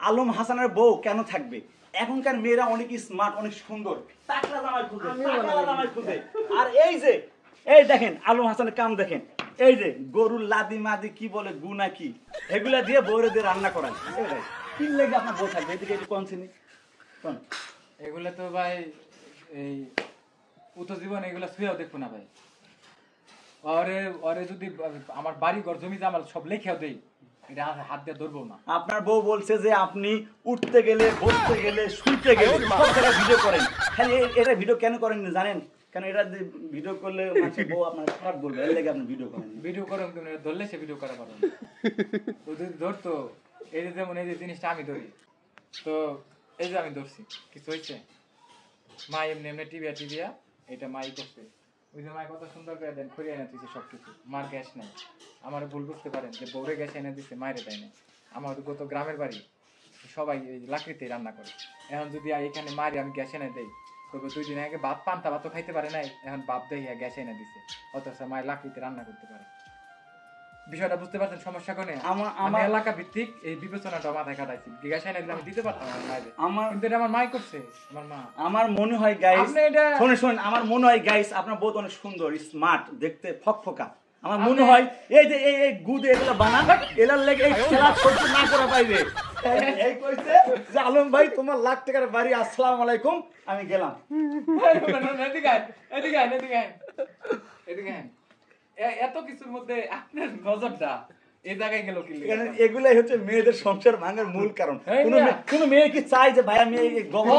আলম হাসানের বউ কেন থাকবে? এখনকার মেয়েরা অনেক স্মার্ট, অনেক সুন্দর, টাকলা জামাই খুঁজে, টাকলা জামাই খুঁজে। আর এই দেখেন আলম হাসানের কাম দেখেন, এই যে গরুর লাদি মাদি কি বলে গু নাকি, এগুলা দিয়ে বউরে দিয়ে রান্না করান। কি লেগে আপনার বউ থাকবে? এদিকে একটু কোন চিনি কোন এগুলা তো ভাই এই উত্তর জীবন এগুলা ছুঁয়েও দেখবো না ভাই। ওরে যদি আমার বাড়ি ঘর জমি আমার সব লেখাও দেই, এটা হাত দিয়ে ধরবো না। আপনার বউ বলছে যে আপনি উঠতে গেলে, বসতে গেলে, শুইতে গেলে সব জায়গায় ভিডিও করেন। খালি এটা ভিডিও কেন করেন জানেন? কারণ এটা ভিডিও করলে মানুষের বউ আপনার খারাপ বলবে, এর লেগে আপনি ভিডিও করেন। ভিডিও করেন তুমি ধরলে সে ভিডিও করা পারো। ও যদি ধরতো, এই যে যেমন এই যে জিনিসটা আমি ধরি, তো এই যে আমি ধরছি, কিছু হয়েছে? মা এমনি এমনি টিভিয়া এটা মাই করছে। ওই যে মাই কত সুন্দর করে দেন, খড়িয়ে এনে দিচ্ছে সবকিছু। মার গ্যাস নাই, আমার ভুল বুঝতে পারেন যে বউরে গ্যাস এনে দিচ্ছে, মায়ের তাই না। আমার গত গ্রামের বাড়ি সবাই লাকড়িতেই রান্না করে। এখন যদি এখানে মারি আমি গ্যাস এনে দেই, তবে 2 দিন আগে বাপ পান্তা ভাতও খাইতে পারে নাই, এখন বাপ দেয় গ্যাস এনে দিচ্ছে, অথচ মায়ের লাকড়িতে রান্না করতে পারে। বিষয়টা বুঝতে পারছেন সমস্যা কোনে? আমার এলাকা ভিত্তিক এই বিবেচনাটা মাথায় কাটাইছি। গ্যাস এনে দিলে আমি দিতে পারতাম আমার মায়ের, কিন্তু এটা আমার মাই করছে, আমার মা। আমার মনে হয় গাইস, শুনুন আমার মনে হয় গাইস আপনার বউ অনেক সুন্দর, স্মার্ট, দেখতে ফকফকা। আমার মনে হয় এই যে এই গুদে এগুলো বানান, এলার লেগে এই খেলা সহ্য না করা পাইবে। এই কইছে যে আলম ভাই তোমার লাখ টাকার বাড়ি, আসসালামু আলাইকুম, আমি গেলাম। এদিকে এত কিছুর মধ্যে আপনার নজরটা এই জায়গায় গেল কি? এগুলাই হচ্ছে মেয়েদের সংসার ভাঙার মূল কারণ। কোন মেয়ে কি চাই যে ভাই আমি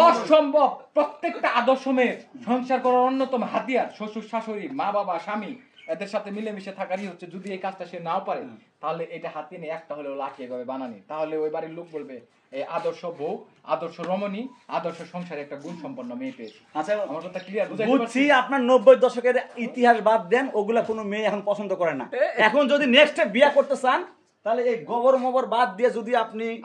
অসম্ভব। প্রত্যেকটা আদর্শ মেয়ের সংসার করার অন্যতম হাতিয়ার শ্বশুর শাশুড়ি, মা বাবা, স্বামী, এদের সাথে মিলেমিশে থাকারই হচ্ছে। যদি এই কাজটা সে নাও পারে, তাহলে এটা হাতে নিয়ে একটা হলেও লাঠিয়ে ভাবে বানানি, তাহলে ওই বাড়ির লোক বলবে এই আদর্শ বউ, আদর্শ রমণী, আদর্শ সংসারে একটা গুণ সম্পন্ন মেয়ে পেয়েছে। আচ্ছা আমার কথা ক্লিয়ার বুঝছি। আপনার 90 দশকের ইতিহাস বাদ দেন, ওগুলা কোনো মেয়ে এখন পছন্দ করে না। এখন যদি নেক্সট বিয়ে করতে চান, তাহলে এই গোবর মোবর বাদ দিয়ে যদি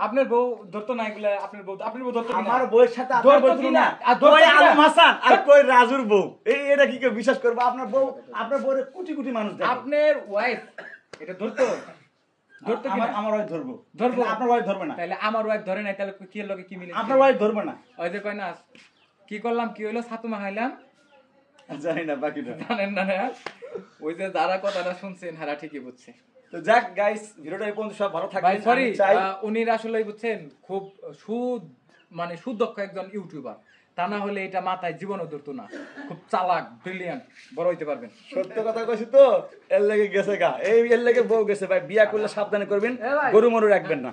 আপনার বউ ধরতো না এগুলা, আপনার বউ ধরতো না। আমার বউয়ের সাথে আপনার বউ ধরতো না। কই আলম হাসান আর কই রাজুর বউ, এটা কি কেউ বিশ্বাস করবে? আপনার বউ, আপনার বউরে কোটি কোটি মানুষ দেখে। আপনার ওয়াইফ এটা ধরতো? আমার ওয়াইফ ধরবো, আপনার ওয়াইফ ধরবে না। তাহলে আমার ওয়াইফ ধরে নাই, তাহলে কি লগে কি মিলে? আপনার ওয়াইফ ধরবে না। ওই যে কয় না কি করলাম, কি হইলো, ছাতুমা খাইলাম, জানি না বাকিটা জানেন না? ওই যে যারা কথাটা শুনছেন হারা ঠিকই বুঝছে। তো যাক গাইস, ভিডিওটা এই পর্যন্ত, সব ভালো থাকবেন। সরি, উনি আসলে বুঝছেন খুব সুদক্ষ একজন ইউটিউবার, তা না হলে এটা মাথায় জীবনও ধরতো না। খুব চালাক, ব্রিলিয়ান্ট, বড় হইতে পারবেন। সত্য কথা কইছি তো, এর লেগে গেছে গা, এর লেগে বউ গেছে ভাই। বিয়া করলে সাবধানে করবেন, গরু মরু রাখবেন না।